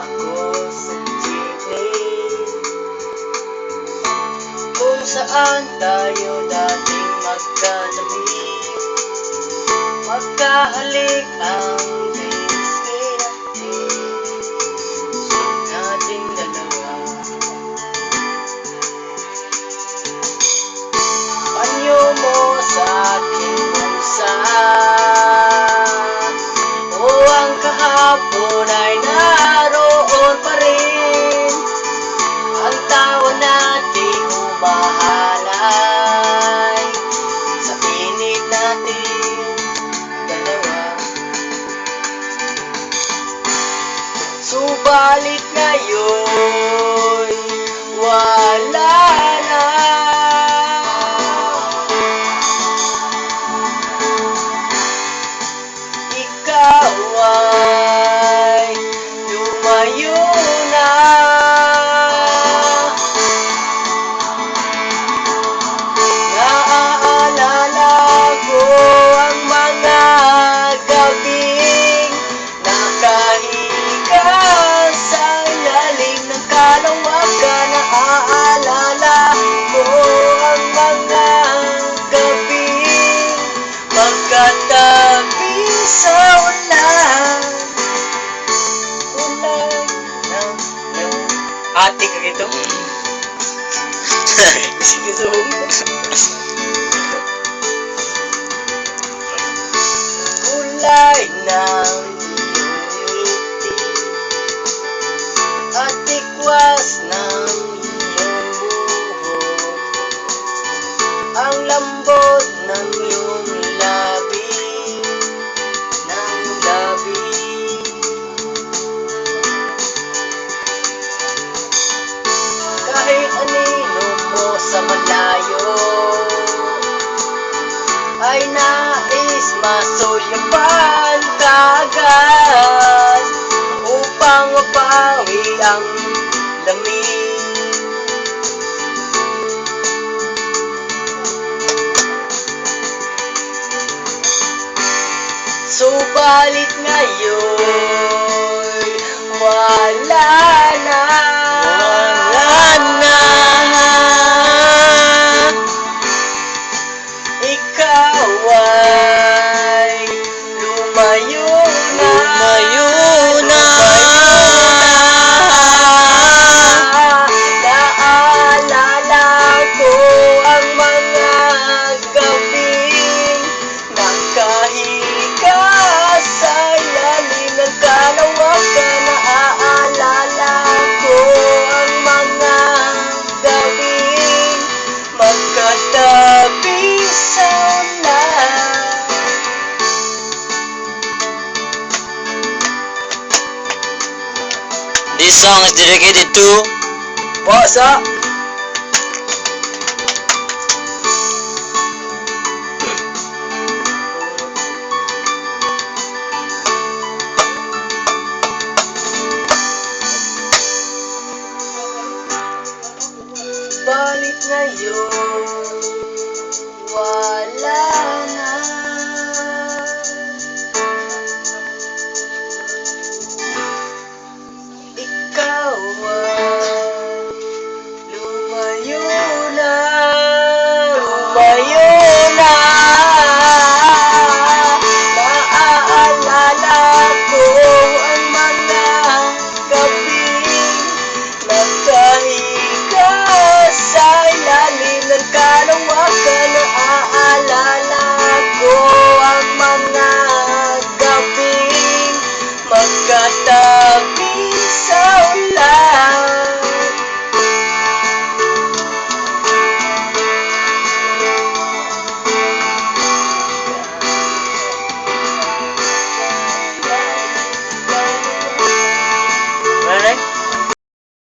ako sa jeepney kung saan tayo dating magkatabi. Magkahalik ang pisngi nating dalawa. Panyo mo sa aking pusa, o ang kahapon ay naroon pa rin. Ang tawa nating humahalay sa init natin dalawa. Subalit ngayon wala na. Ikaw ay lumayo na. Naaalala ko ang mga gabing nakahiga sa ilalim ng kalawakan. Naaalala ko ang mga gabing magkatabi sa ulan. Ulan ng ate ka gito. Sige so. Kulay ng ngiti at tikwas ng iyong buhok, ang lambot ng iyong labi, kahit anino mo sa malayo ay nais masulyapan kaagad upang mapawi ang lamig. Subalit ngayon wala na. Ikaw ay lumayo na. Naaalala ko ang mga gabing nakahiga sa ilalim ng kalawakan. Naaalala ko ang mga gabing magkatabi sa ulan. This song is dedicated to Posa. Balit ngayon